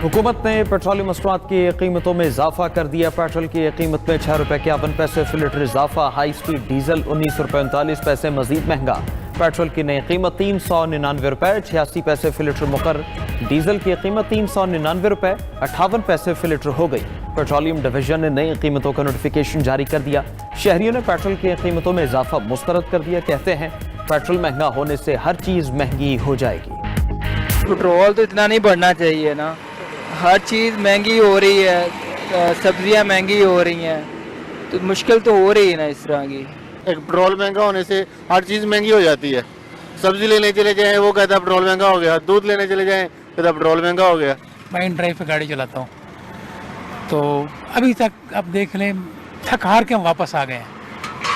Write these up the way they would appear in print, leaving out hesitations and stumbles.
हुकूमत ने पेट्रोलियम मसनूआत की कीमतों में इजाफा कर दिया। पेट्रोल की कीमत में 6 रुपये के 51 पैसे फी लीटर इजाफा। हाई स्पीड डीजल 19 रुपये 39 पैसे मजीद महंगा। पेट्रोल की नई कीमत 399 रुपये 86 पैसे फी लीटर मुकर। डीजल की कीमत 399 रुपये 58 पैसे फी लीटर हो गई। पेट्रोलियम डिवीजन ने नई कीमतों का नोटिफिकेशन जारी कर दिया। शहरियों ने पेट्रोल की कीमतों में इजाफा मुस्तरद कर दिया। कहते हैं पेट्रोल महंगा होने से हर चीज़ महंगी हो जाएगी। पेट्रोल तो इतना नहीं बढ़ना चाहिए ना, हर चीज़ महंगी हो रही है, सब्जियां महंगी हो रही हैं, तो मुश्किल तो हो रही है ना इस तरह की। एक पेट्रोल महंगा होने से हर चीज़ महंगी हो जाती है। सब्जी लेने चले जाएं वो कहता है पेट्रोल महंगा हो गया, दूध लेने चले जाएं कहता पेट्रोल महंगा हो गया। मैं इन ड्राइव पे गाड़ी चलाता हूँ, तो अभी तक अब देख लें थक हार के हम वापस आ गए हैं,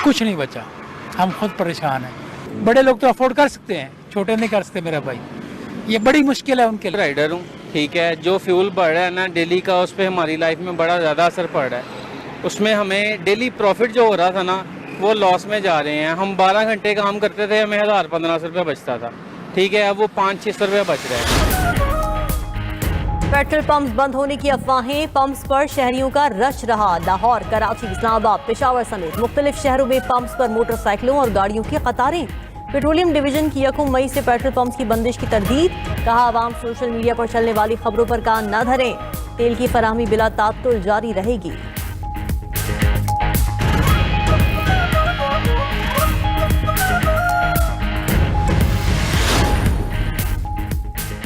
कुछ नहीं बचा, हम खुद परेशान हैं। बड़े लोग तो अफोर्ड कर सकते हैं, छोटे नहीं कर सकते मेरा भाई, ये बड़ी मुश्किल है उनके लिए। राइडर हूँ, ठीक है, जो फ्यूल बढ़ रहा है ना डेली का, उस पर हमारी लाइफ में बड़ा ज़्यादा असर पड़ रहा है। उसमें हमें डेली प्रॉफिट जो हो रहा था ना वो लॉस में जा रहे हैं। हम 12 घंटे काम करते थे, हमें 1000-1500 रुपये बचता था, ठीक है, अब वो 500-600 रुपये बच रहे हैं। पेट्रोल पंप्स बंद होने की अफवाहें, पंप्स पर शहरियों का रश रहा। लाहौर, कराची, इस्लामाबाद, पेशावर समेत मुख्तलिफ शहरों में पंप्स पर मोटरसाइकिलों और गाड़ियों की कतारें। पेट्रोलियम डिवीजन की 1 मई से पेट्रोल पंप्स की बंदिश की तरदीद। कहा आवाम सोशल मीडिया पर चलने वाली खबरों पर कान न धरें, तेल की फराहमी बिला तात्तुल जारी रहेगी।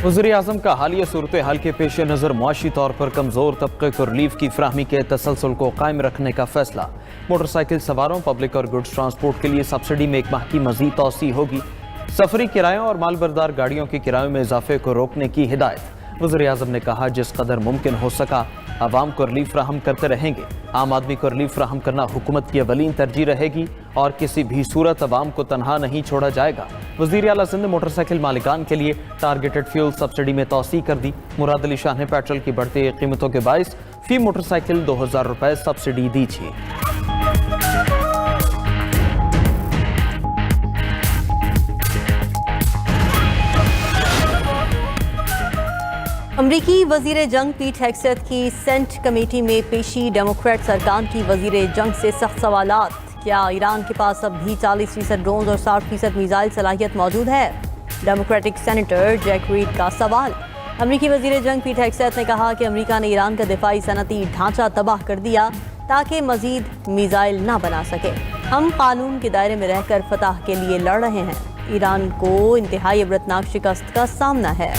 वज़ीर-ए-आज़म का हालिया सूरत हाल के पेश नज़र मुआशी तौर पर कमज़ोर तबके को रिलीफ की फराहमी के तसलसल को कायम रखने का फैसला। मोटरसाइकिल सवारों, पब्लिक और गुड्स ट्रांसपोर्ट के लिए सब्सिडी में 1 माह की मज़ीद तौसी होगी। सफरी किरायों और मालबरदार गाड़ियों के किरायों में इजाफे को रोकने की हिदायत। वज़ीर-ए-आज़म ने कहा जिस कदर मुमकिन हो सका आवाम को रिलीफ फ्राहम करते रहेंगे। आम आदमी को रिलीफ फ्राहम करना हुकूमत की अवलीन तरजीह रहेगी और किसी भी सूरत आवाम को तनहा नहीं छोड़ा जाएगा। वज़ीर आला सिंध ने मोटरसाइकिल मालिकान के लिए टारगेटेड फ्यूल सब्सिडी में तौसी कर दी। मुराद अली शाह ने पेट्रोल की बढ़ती कीमतों के बाइस फी मोटरसाइकिल 2000 रुपये सब्सिडी दी थी। अमरीकी वजीर जंग पीट हेग्सेथ की सेंट कमेटी में पेशी। डेमोक्रेट सरकार की वजीर जंग से सख्त सवालात। क्या ईरान के पास अब भी 40% ड्रोन और 60% मिसाइल सलाहियत मौजूद है? डेमोक्रेटिक सेनेटर जैक रीड का सवाल। अमरीकी वजीर जंग पीट हेग्सेथ ने कहा कि अमरीका ने ईरान का दिफाई सनती ढांचा तबाह कर दिया ताकि मजीद मिसाइल ना बना सके। हम कानून के दायरे में रहकर फतह के लिए लड़ रहे हैं। ईरान को इंतहाई इबरतनाक शिकस्त का सामना है।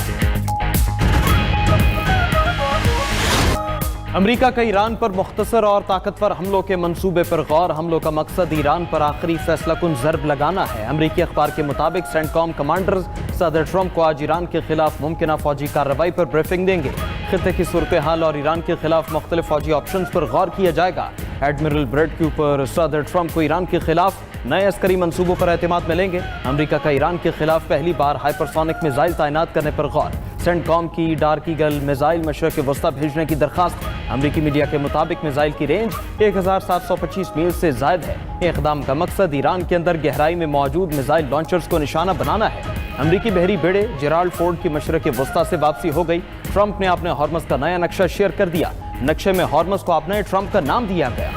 अमरीका का ईरान पर मुख्तसर और ताकतवर हमलों के मंसूबे पर गौर। हमलों का मकसद ईरान पर आखिरी फैसला कुन ज़र्ब लगाना है। अमरीकी अखबार के मुताबिक सेंटकॉम कमांडर्स सदर ट्रंप को आज ईरान के खिलाफ मुमकिन फौजी कार्रवाई पर ब्रीफिंग देंगे। खित्ते की सूरत हाल और ईरान के खिलाफ मुख्तलिफ फौजी ऑप्शन पर गौर किया जाएगा। एडमिरल ब्रेड क्यूपर सदर ट्रंप को ईरान के खिलाफ नए अस्करी मंसूबों पर एतमाद मिलेंगे। अमरीका का ईरान के खिलाफ पहली बार हाइपरसोनिक मिसाइल तैनात करने पर गौर। सेंटकॉम की डार्क ईगल मिसाइल मशरक़ वस्ता भेजने की दरखास्त। अमरीकी मीडिया के मुताबिक मिसाइल की रेंज 1725 मील से जायद है। इक़दाम का मकसद ईरान के अंदर गहराई में मौजूद मिसाइल लॉन्चर्स को निशाना बनाना है। अमरीकी बहरी बेड़े जेराल्ड फोर्ड की मशरक़ वस्ता से वापसी हो गई। ट्रंप ने अपने हॉर्मस का नया नक्शा शेयर कर दिया। नक्शे में हॉर्मस को अपने ट्रंप का नाम दिया गया।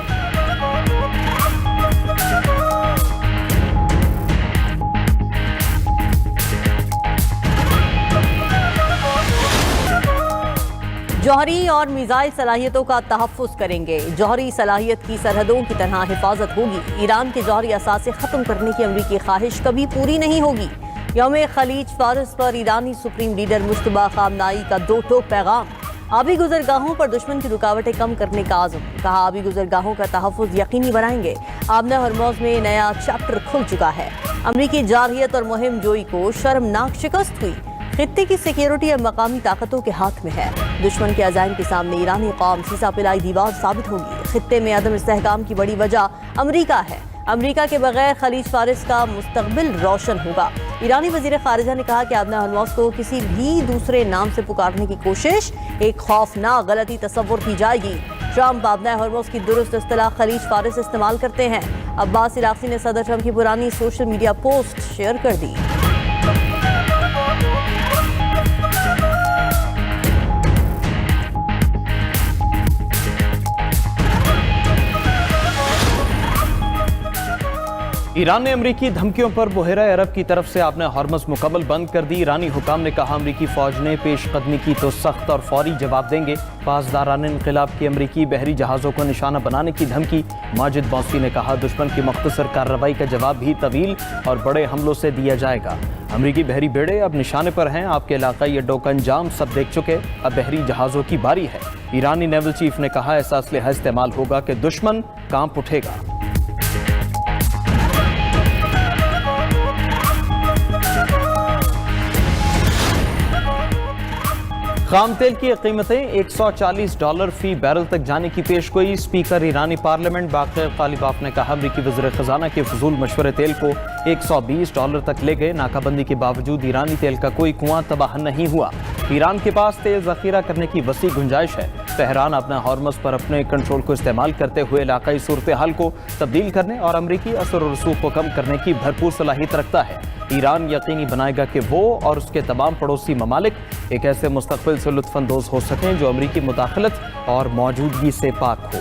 जौहरी और मिसाइल सलाहियतों का तहफ़्फ़ुज़ करेंगे। जौहरी सलाहियत की सरहदों की तरह हिफाजत होगी। ईरान के जौहरी असासे ख़त्म करने की अमरीकी ख्वाहिश कभी पूरी नहीं होगी। यौम खलीज फारस पर ईरानी सुप्रीम लीडर मुश्तबा खामनाई का 2 टोक पैगाम। आबी गुजरगाहों पर दुश्मन की रुकावटें कम करने का आज़म। कहा आबी गुजरगाहों का तहफ़्फ़ुज़ यकीनी बनाएंगे। आबना हरमौज़ में नया चैप्टर खुल चुका है। अमरीकी जारहियत और मुहिम जोई को शर्मनाक शिकस्त हुई। खित्ते की सिक्योरिटी अब मकामी ताकतों के हाथ में है। दुश्मन के अज़ाइम के सामने ईरानी कौम सीसा पिलाई दीवार साबित होगी। खित्ते में अदम इस्तेहकाम की बड़ी वजह अमरीका है। अमरीका के बगैर खलीज फारिस का मुस्तकबिल रोशन होगा। ईरानी वजीर खारिजा ने कहा कि आबना हरमौज़ को किसी भी दूसरे नाम से पुकारने की कोशिश एक खौफनाक गलती तस्वुर की जाएगी। ट्रंप आबना हरमौज़ की दुरुस्त इस्तिलाह खलीज फारिस इस्तेमाल करते हैं। अब्बास इराक़ी ने सदर ट्रंप की पुरानी सोशल मीडिया पोस्ट शेयर कर दी। ईरान ने अमरीकी धमकियों पर बहरा अरब की तरफ से आपने हॉर्मज़ मुकम्मल बंद कर दी। ईरानी हुकाम ने कहा अमरीकी फौज ने पेशकदमी की तो सख्त और फौरी जवाब देंगे। पासदारान इनकलाब की अमरीकी बहरी जहाज़ों को निशाना बनाने की धमकी। माजिद बौसी ने कहा दुश्मन की मुख्तसर कार्रवाई का जवाब भी तवील और बड़े हमलों से दिया जाएगा। अमरीकी बहरी बेड़े अब निशाने पर हैं। आपके इलाकाई अड्डों का अंजाम सब देख चुके, अब बहरी जहाज़ों की बारी है। ईरानी नेवल चीफ ने कहा ऐसा असलहा इस्तेमाल होगा कि दुश्मन कांप उठेगा। खाम तेल की कीमतें $140 फी बैरल तक जाने की पेशगोई। स्पीकर ईरानी पार्लियामेंट बाक़िर कालिबाफ ने कहा अमरीकी वज़ीर ख़जाना के फजूल मशवरे तेल को $120 तक ले गए। नाकाबंदी के बावजूद ईरानी तेल का कोई कुआं तबाह नहीं हुआ। ईरान के पास तेल ज़ख़ीरा करने की वसी गुंजाइश है। तेहरान अपना हॉर्मज़ पर अपने कंट्रोल को इस्तेमाल करते हुए इलाकाई सूरत हाल को तब्दील करने और अमरीकी असर और रसूख को कम करने की भरपूर सलाहियत रखता है। ईरान यकीनी बनाएगा कि वो और उसके तमाम पड़ोसी ममालिक एक ऐसे मुस्तक़बिल से लुत्फ़अंदोज़ हो सकें जो अमरीकी मुदाखलत और मौजूदगी से पाक हो।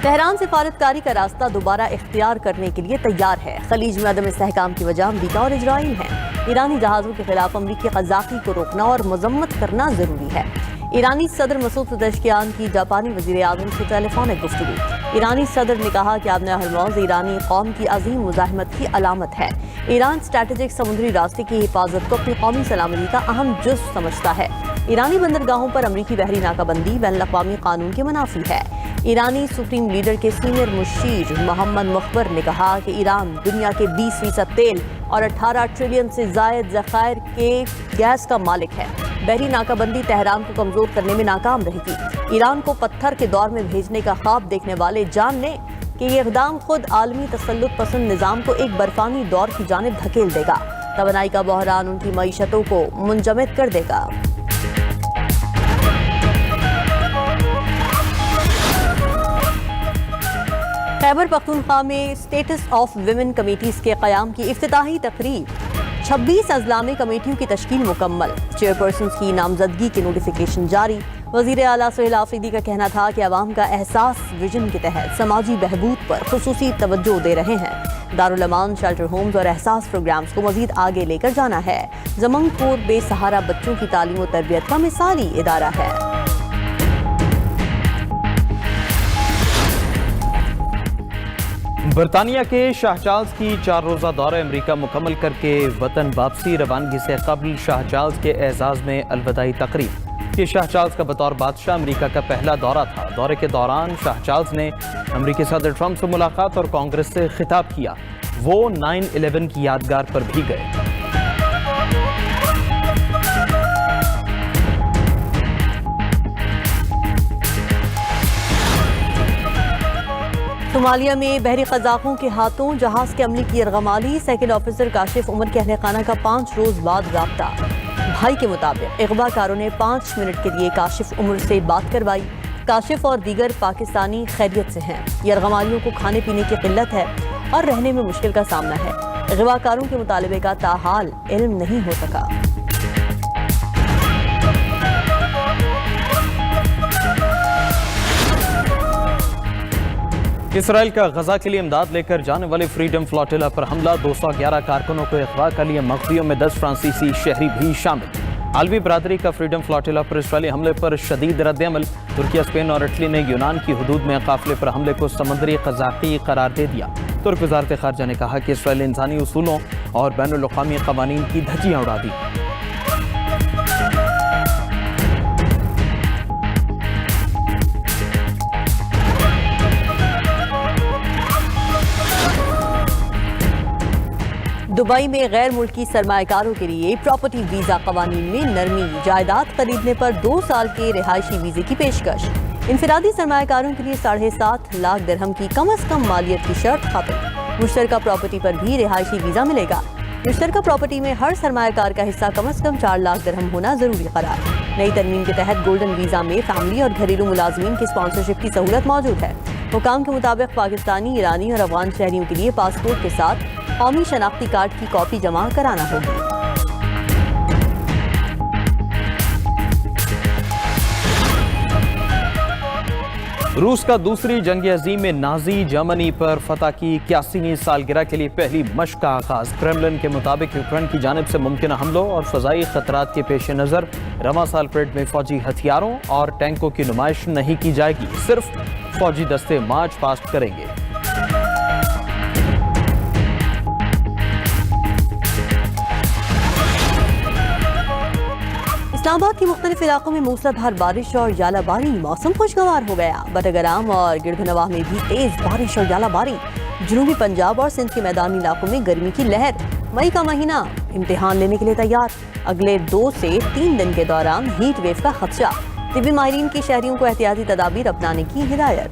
तेहरान सिफारतकारी का रास्ता दोबारा इख्तियार करने के लिए तैयार है। खलीज में अदम इस्तेहकाम की वजह अमरीका और इजराइल है। ईरानी जहाज़ों के खिलाफ अमरीकी क़ज़ाक़ी को रोकना और मजम्मत करना ज़रूरी है। ईरानी सदर मसूद पेज़ेश्कियान की जापानी वज़ीर आज़म से टेलीफोनिक गुफ्तगू। ईरानी सदर ने कहा कि आबने हरमौज़ ईरानी कौम की अजीम मुज़ाहिमत की अलामत है। ईरान स्ट्रैटेजिक समुद्री रास्ते की हिफाजत को अपनी कौमी सलामती का अहम जुज़्व समझता है। ईरानी बंदरगाहों पर अमरीकी बहरी नाकाबंदी बैनुल-अक़वामी कानून के मुनाफी है। ईरानी सुप्रीम लीडर के सीनियर मुशीर मोहम्मद मुखबर ने कहा कि ईरान दुनिया के 20% तेल और 18 ट्रिलियन से ज़ायद ज़खायर के गैस का मालिक है। बहरी नाकाबंदी तेहरान को कमज़ोर करने में नाकाम रहेगी। ईरान को पत्थर के दौर में भेजने का ख्वाब देखने वाले जान लें कि ये इक़दाम खुद आलमी तसल्लुत पसंद निज़ाम को एक बर्फानी दौर की जानिब धकेल देगा। तवानाई का बहरान उनकी मईशतों को मुंजमद कर देगा। खैबर पख्तूनख्वा में स्टेटस ऑफ विमेन कमेटीज़ के क़याम की इफ्तिताही तकरीब। 26 अज़लामी कमेटियों की तश्कील मुकम्मल। चेयरपर्सन्स की नामजदगी के नोटिफिकेशन जारी। वज़ीर आला सुहेल आफरीदी का कहना था कि अवाम का एहसास विजन के तहत समाजी बहबूद पर खुसूसी तवज्जो दे रहे हैं। दारुल अमान, शेल्टर होम्स और एहसास प्रोग्राम्स को मज़ीद आगे लेकर जाना है। ज़मंगपुर बेसहारा बच्चों की तालीम और तरबियत का मिसाली इदारा है। बरतानिया के शाह चार्ल्स की 4 रोज़ा दौरा अमरीका मुकम्मल करके वतन वापसी। रवानगी से कबल शाह चार्ल्स के एजाज़ में अलविदाई तकरीब। ये शाह चार्ल्स का बतौर बादशाह अमरीका का पहला दौरा था। दौरे के दौरान शाह चार्ल्स ने अमरीकी सदर ट्रंप से मुलाकात और कांग्रेस से खिताब किया। वो 9/11 की यादगार पर भी गए। सोमालिया में बहरी क़ज़ाक़ों के हाथों जहाज़ के अमली की यरगमाली। सेकंड ऑफिसर काशिफ उमर के अहले खाना का 5 रोज़ बाद राब्ता। भाई के मुताबिक अगवाकारों ने 5 मिनट के लिए काशिफ उमर से बात करवाई। काशिफ और दीगर पाकिस्तानी खैरियत से हैं। यरगमालियों को खाने पीने की किल्लत है और रहने में मुश्किल का सामना है। अगवाकारों के मुतालबे का ताहाल इल्म नहीं हो सका। इसराइल का गजा के लिए इमदाद लेकर जाने वाले फ्रीडम फ्लोटिला पर हमला। 211 कारकुनों को अगवा कर लिए। मख्फियों में 10 फ्रांसीसी शहरी भी शामिल। आलमी बरादरी का फ्रीडम फ्लोटिला पर इसराइली हमले पर शदीद रद्द-ए-अमल। तुर्की, स्पेन और इटली ने यूनान की हदूद में काफिले पर हमले को समुद्री क़ज़ाक़ी करार दे दिया। तुर्क वज़ारत ख़ारजा ने कहा कि इसराइल इंसानी उसूलों और बैनुल-अक़वामी क़वानीन की धज्जियाँ उड़ा दी। दुबई में गैर मुल्की सरमाएकारों के लिए प्रॉपर्टी वीज़ा क़वानीन में नरमी। जायदाद खरीदने पर 2 साल के रिहायशी वीज़े की पेशकश। इनफरादी सरमाएकारों के लिए 7.5 लाख दिरहम की कम अज़ कम मालियत की शर्त खत्म। मुश्तरका प्रॉपर्टी पर भी रिहायशी वीज़ा मिलेगा। मुश्तरका प्रॉपर्टी में हर सरमाएकार का हिस्सा कम अज़ कम 4 लाख दिरहम होना ज़रूरी करार। नई तरमीम के तहत गोल्डन वीज़ा में फैमिली और घरेलू मुलाजमीन की स्पॉन्सरशिप की सहूलत मौजूद है। हुकाम के मुताबिक पाकिस्तानी, ईरानी और अफगान शहरियों के लिए पासपोर्ट के साथ कौमी शनाख्ती कार्ड की कॉपी जमा कराना होगी। रूस का दूसरी जंग अजीम में नाजी जर्मनी पर फतह की 81वीं सालगिरह के लिए पहली मशक का आगाज। क्रेमलिन के मुताबिक यूक्रेन की जानिब से मुमकिन हमलों और फजाई खतरात के पेश नज़र रवा साल परेड में फौजी हथियारों और टैंकों की नुमाइश नहीं की जाएगी, सिर्फ फौजी दस्ते मार्च पास्ट करेंगे। इस्लामाबाद के मुख्तलिफ इलाकों में मूसलाधार बारिश और यालाबारी, मौसम खुशगवार हो गया। बटगराम और गिरधनवाह में भी तेज बारिश और यालाबारी। जनूबी पंजाब और सिंध के मैदानी इलाकों में गर्मी की लहर। मई का महीना इम्तिहान लेने के लिए तैयार। अगले 2 से 3 दिन के दौरान हीट वेव का खदशा। तिब्बी माहिरीन की शहरियों को एहतियाती तदाबीर अपनाने की हिदायत।